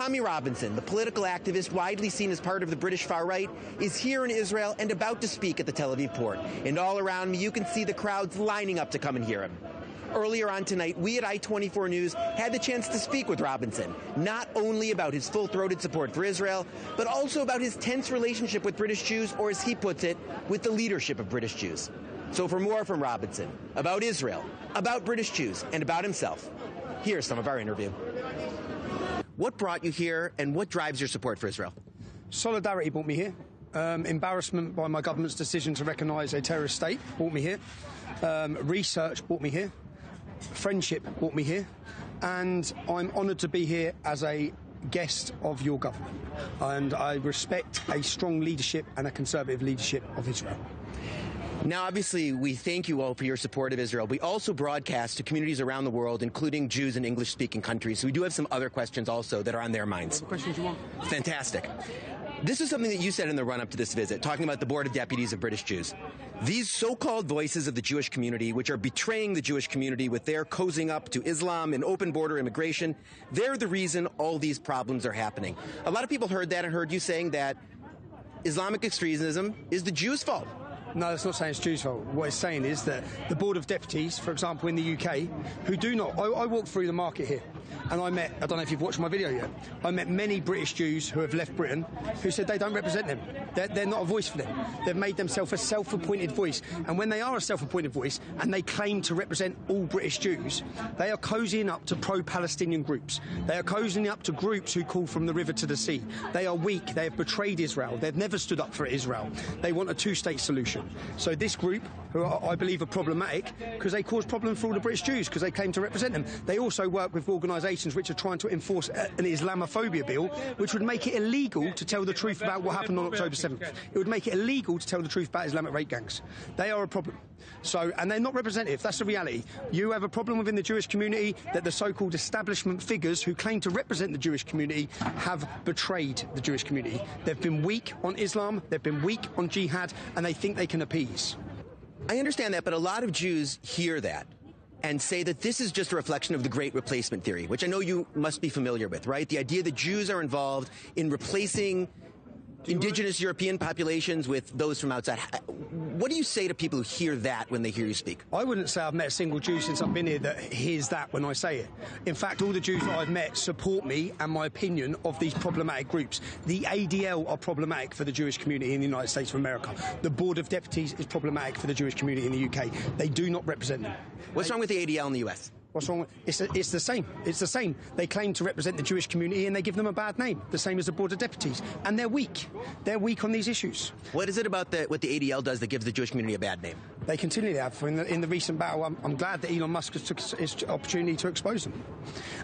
Tommy Robinson, the political activist widely seen as part of the British far right, is here in Israel and about to speak at the Tel Aviv port. And all around me, you can see the crowds lining up to come and hear him. Earlier on tonight, we at I-24 News had the chance to speak with Robinson, not only about his full-throated support for Israel, but also about his tense relationship with British Jews, or as he puts it, with the leadership of British Jews. So for more from Robinson, about Israel, about British Jews, and about himself, here's some of our interview. What brought you here, and what drives your support for Israel? Solidarity brought me here. Embarrassment by my government's decision to recognise a terrorist state brought me here. Research brought me here. Friendship brought me here. And I'm honoured to be here as a guest of your government. And I respect a strong leadership and a conservative leadership of Israel. Now, obviously, we thank you all for your support of Israel. We also broadcast to communities around the world, including Jews in English-speaking countries. So we do have some other questions also that are on their minds. What questions do you want? Fantastic. This is something that you said in the run-up to this visit, talking about the Board of Deputies of British Jews. These so-called voices of the Jewish community, which are betraying the Jewish community with their cozying up to Islam and open-border immigration, they're the reason all these problems are happening. A lot of people heard that and heard you saying that Islamic extremism is the Jews' fault. No, it's not saying it's Jews' fault. What it's saying is that the Board of Deputies, for example, in the UK, who do not... I walked through the market here, and I don't know if you've watched my video yet, I met many British Jews who have left Britain who said they don't represent them. They're not a voice for them. They've made themselves a self-appointed voice. And when they are a self-appointed voice, and they claim to represent all British Jews, they are cozying up to pro-Palestinian groups. They are cozying up to groups who call from the river to the sea. They are weak. They have betrayed Israel. They've never stood up for Israel. They want a two-state solution. So this group, who I believe are problematic, because they cause problems for all the British Jews, because they claim to represent them. They also work with organisations which are trying to enforce an Islamophobia bill, which would make it illegal to tell the truth about what happened on October 7th. It would make it illegal to tell the truth about Islamic rape gangs. They are a problem. So, and they're not representative. That's the reality. You have a problem within the Jewish community that the so-called establishment figures who claim to represent the Jewish community have betrayed the Jewish community. They've been weak on Islam, they've been weak on jihad, and they think they can appease. I understand that, but a lot of Jews hear that and say that this is just a reflection of the Great Replacement theory, which I know you must be familiar with, right? The idea that Jews are involved in replacing indigenous European populations with those from outside. What do you say to people who hear that when they hear you speak? I wouldn't say I've met a single Jew since I've been here that hears that when I say it. In fact, all the Jews that I've met support me and my opinion of these problematic groups. The ADL are problematic for the Jewish community in the United States of America. The Board of Deputies is problematic for the Jewish community in the UK. They do not represent them. What's wrong with the ADL in the US? What's wrong with it's the same. It's the same. They claim to represent the Jewish community and they give them a bad name, the same as the Board of Deputies. And they're weak. They're weak on these issues. What is it about what the ADL does that gives the Jewish community a bad name? They continually have. In the recent battle, I'm glad that Elon Musk took his opportunity to expose them.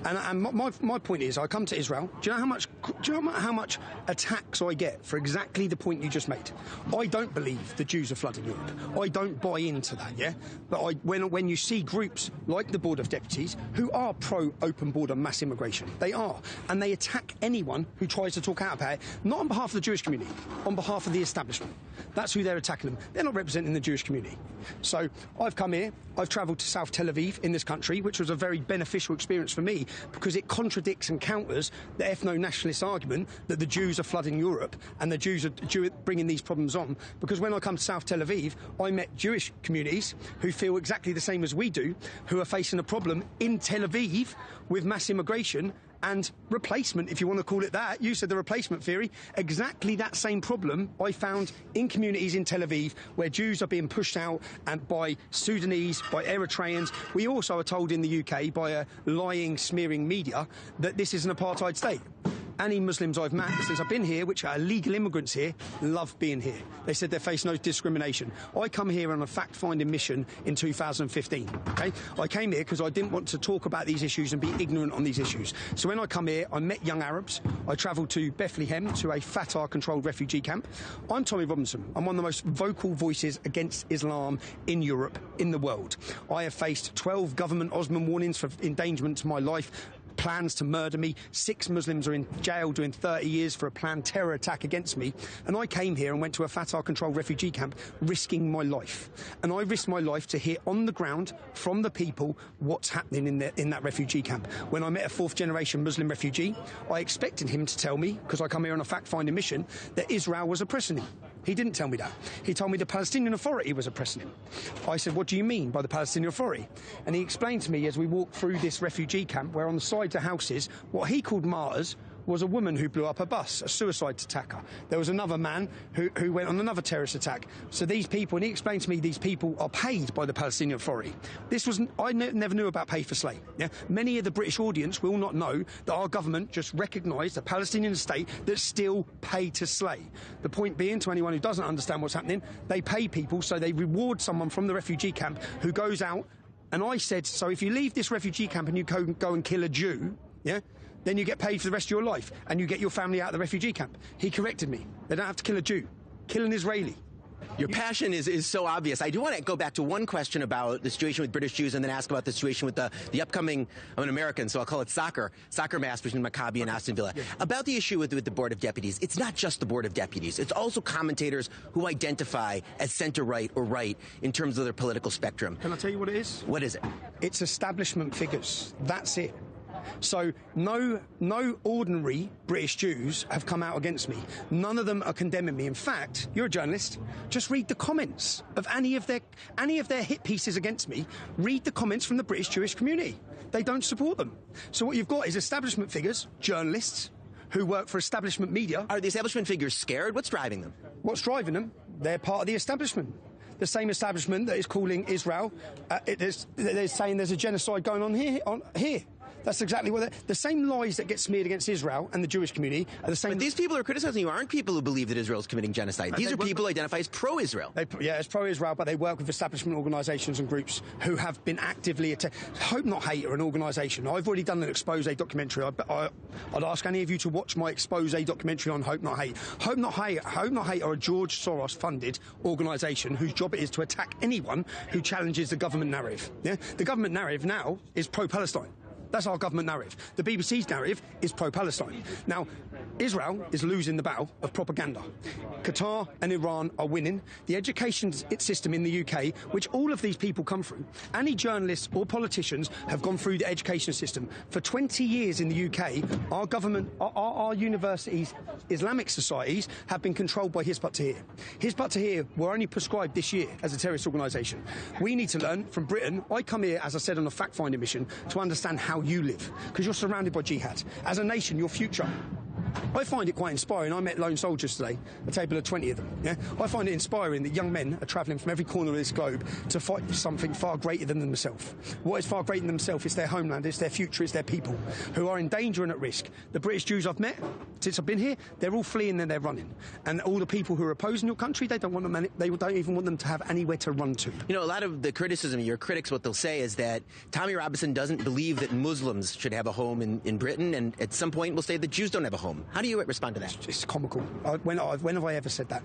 And my point is, I come to Israel. Do you know how much attacks I get for exactly the point you just made? I don't believe the Jews are flooding Europe. I don't buy into that, yeah? But when you see groups like the Board of Deputies who are pro-open border mass immigration, they are, and they attack anyone who tries to talk out about it, not on behalf of the Jewish community, on behalf of the establishment. That's who they're attacking them. They're not representing the Jewish community. So I've come here, I've travelled to South Tel Aviv in this country, which was a very beneficial experience for me because it contradicts and counters the ethno-nationalist argument that the Jews are flooding Europe and the Jews are bringing these problems on. Because when I come to South Tel Aviv, I met Jewish communities who feel exactly the same as we do, who are facing a problem in Tel Aviv with mass immigration and replacement, if you want to call it that. You said the replacement theory. Exactly that same problem I found in communities in Tel Aviv where Jews are being pushed out and by Sudanese, by Eritreans. We also are told in the UK by a lying, smearing media that this is an apartheid state. Any Muslims I've met since I've been here, which are illegal immigrants here, love being here. They said they face no discrimination. I come here on a fact-finding mission in 2015, okay? I came here because I didn't want to talk about these issues and be ignorant on these issues. So when I come here, I met young Arabs. I travelled to Bethlehem, to a Fatah-controlled refugee camp. I'm Tommy Robinson. I'm one of the most vocal voices against Islam in Europe, in the world. I have faced 12 government Osman warnings for endangerment to my life, plans to murder me. 6 Muslims are in jail doing 30 years for a planned terror attack against me. And I came here and went to a Fatah-controlled refugee camp, risking my life. And I risked my life to hear on the ground from the people what's happening in that refugee camp. When I met a 4th-generation Muslim refugee, I expected him to tell me, because I come here on a fact-finding mission, that Israel was oppressing him. He didn't tell me that. He told me the Palestinian Authority was oppressing him. I said, what do you mean by the Palestinian Authority? And he explained to me as we walked through this refugee camp, where on the sides of houses, what he called martyrs was a woman who blew up a bus, a suicide attacker. There was another man who went on another terrorist attack. So these people, and he explained to me, these people are paid by the Palestinian Authority. I never knew about pay for slay. Yeah? Many of the British audience will not know that our government just recognised a Palestinian state that's still paid to slay. The point being, to anyone who doesn't understand what's happening, they pay people, so they reward someone from the refugee camp who goes out. And I said, so if you leave this refugee camp and you go and kill a Jew, yeah, then you get paid for the rest of your life and you get your family out of the refugee camp. He corrected me. They don't have to kill a Jew. Kill an Israeli. Your passion is so obvious. I do want to go back to one question about the situation with British Jews and then ask about the situation with the upcoming, I'm an American, so I'll call it soccer match between Maccabi and Aston Villa. Yeah. About the issue with the Board of Deputies, it's not just the Board of Deputies. It's also commentators who identify as centre-right or right in terms of their political spectrum. Can I tell you what it is? What is it? It's establishment figures. That's it. So no ordinary British Jews have come out against me. None of them are condemning me. In fact, you're a journalist. Just read the comments of any of their hit pieces against me. Read the comments from the British Jewish community. They don't support them. So what you've got is establishment figures, journalists, who work for establishment media. Are the establishment figures scared? What's driving them? What's driving them? They're part of the establishment. The same establishment that is calling Israel, they're saying there's a genocide going on here. That's exactly what the same lies that get smeared against Israel and the Jewish community are the same. But these people who are criticizing you aren't people who believe that Israel is committing genocide. These are people who identify as pro-Israel. Yeah, it's pro-Israel, but they work with establishment organisations and groups who have been actively Hope Not Hate are an organisation. I've already done an expose documentary. I'd ask any of you to watch my expose documentary on Hope Not Hate. Hope Not Hate are a George Soros-funded organisation whose job it is to attack anyone who challenges the government narrative. Yeah? The government narrative now is pro-Palestine. That's our government narrative. The BBC's narrative is pro-Palestine. Now, Israel is losing the battle of propaganda. Qatar and Iran are winning. The education system in the UK, which all of these people come through, any journalists or politicians have gone through the education system. For 20 years in the UK, our government, our universities, Islamic societies, have been controlled by Hizb ut-Tahrir. Hizb ut-Tahrir were only prescribed this year as a terrorist organisation. We need to learn from Britain. I come here, as I said, on a fact-finding mission to understand how you live, because you're surrounded by jihad. As a nation, your future. I find it quite inspiring. I met lone soldiers today, a table of 20 of them. Yeah? I find it inspiring that young men are travelling from every corner of this globe to fight for something far greater than themselves. What is far greater than themselves? It's their homeland, it's their future, it's their people who are in danger and at risk. The British Jews I've met since I've been here, they're all fleeing and they're running. And all the people who are opposing your country, they don't even want them to have anywhere to run to. You know, a lot of the criticism, your critics, what they'll say is that Tommy Robinson doesn't believe that Muslims should have a home in Britain, and at some point will say that Jews don't have a home. How do you respond to that? It's comical. When have I ever said that?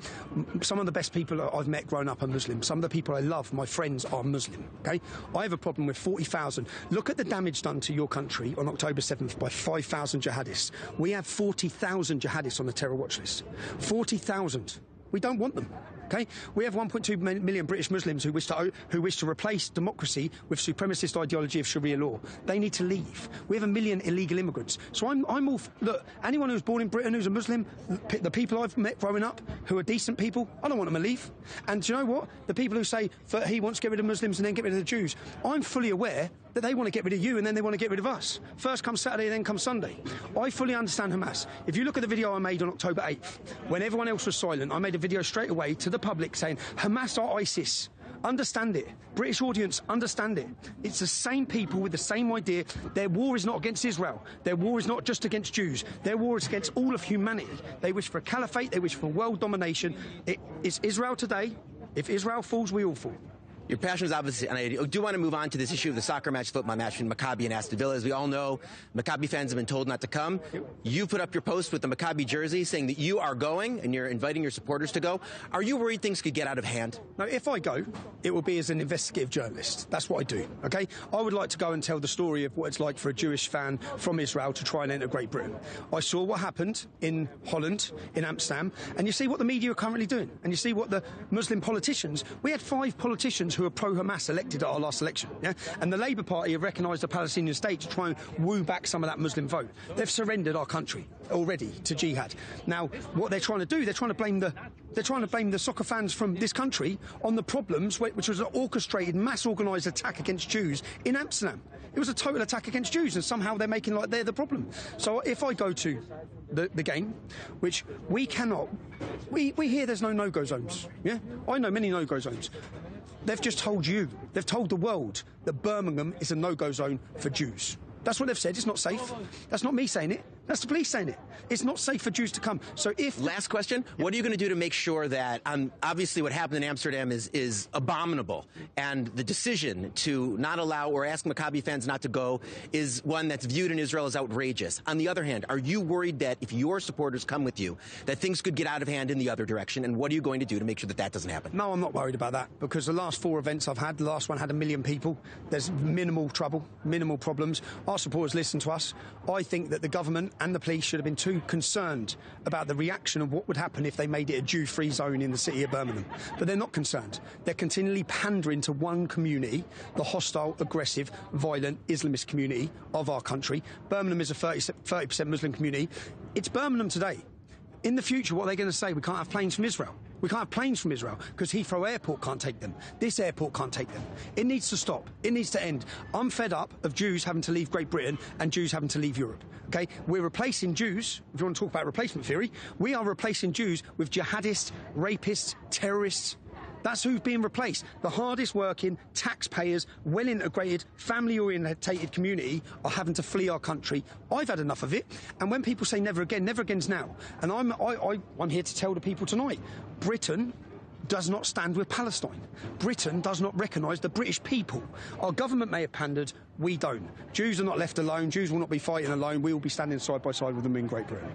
Some of the best people I've met growing up are Muslim. Some of the people I love, my friends, are Muslim. Okay, I have a problem with 40,000. Look at the damage done to your country on October 7th by 5,000 jihadists. We have 40,000 jihadists on the terror watch list. 40,000. We don't want them. Okay? We have 1.2 million British Muslims who wish to replace democracy with supremacist ideology of Sharia law. They need to leave. We have 1 million illegal immigrants. So I'm all... Look, anyone who's born in Britain who's a Muslim, the people I've met growing up who are decent people, I don't want them to leave. And do you know what? The people who say that he wants to get rid of Muslims and then get rid of the Jews, I'm fully aware that they want to get rid of you and then they want to get rid of us. First comes Saturday, then comes Sunday. I fully understand Hamas. If you look at the video I made on October 8th, when everyone else was silent, I made a video straight away to the public saying, Hamas are ISIS. Understand it. British audience, understand it. It's the same people with the same idea. Their war is not against Israel. Their war is not just against Jews. Their war is against all of humanity. They wish for a caliphate. They wish for world domination. It's Israel today. If Israel falls, we all fall. Your passion is obviously, and I do want to move on to this issue of the soccer match, football match between Maccabi and Aston Villa. As we all know, Maccabi fans have been told not to come. You put up your post with the Maccabi jersey saying that you are going and you're inviting your supporters to go. Are you worried things could get out of hand? No, if I go, it will be as an investigative journalist. That's what I do, okay? I would like to go and tell the story of what it's like for a Jewish fan from Israel to try and enter Great Britain. I saw what happened in Holland, in Amsterdam, and you see what the media are currently doing. And you see what the Muslim politicians... We had 5 politicians who are pro-Hamas elected at our last election, yeah? And the Labour Party have recognised the Palestinian state to try and woo back some of that Muslim vote. They've surrendered our country already to jihad. Now, what they're trying to do, they're trying to blame the soccer fans from this country on the problems, which was an orchestrated, mass organised attack against Jews in Amsterdam. It was a total attack against Jews, and somehow they're making like they're the problem. So if I go to the game, which we cannot... We hear there's no no-go zones, yeah? I know many no-go zones. They've just told you, they've told the world that Birmingham is a no-go zone for Jews. That's what they've said. It's not safe. That's not me saying it. That's the police saying it. It's not safe for Jews to come. So if... Last question. What are you going to do to make sure that, obviously what happened in Amsterdam is abominable, and the decision to not allow or ask Maccabi fans not to go is one that's viewed in Israel as outrageous. On the other hand, are you worried that if your supporters come with you, that things could get out of hand in the other direction, and what are you going to do to make sure that that doesn't happen? No, I'm not worried about that, because the last 4 events I've had, the last one had 1 million people. There's minimal trouble, minimal problems. Our supporters listen to us. I think that the government and the police should have been too concerned about the reaction of what would happen if they made it a Jew-free zone in the city of Birmingham. But they're not concerned. They're continually pandering to one community, the hostile, aggressive, violent Islamist community of our country. Birmingham is a 30% Muslim community. It's Birmingham today. In the future, what are they going to say? We can't have planes from Israel. We can't have planes from Israel because Heathrow Airport can't take them. This airport can't take them. It needs to stop. It needs to end. I'm fed up of Jews having to leave Great Britain and Jews having to leave Europe. Okay? We're replacing Jews, if you want to talk about replacement theory, we are replacing Jews with jihadists, rapists, terrorists. That's who's being replaced. The hardest working, taxpayers, well-integrated, family-orientated community are having to flee our country. I've had enough of it. And when people say never again's now. And I'm here to tell the people tonight, Britain does not stand with Palestine. Britain does not recognise the British people. Our government may have pandered, we don't. Jews are not left alone. Jews will not be fighting alone. We will be standing side by side with them in Great Britain.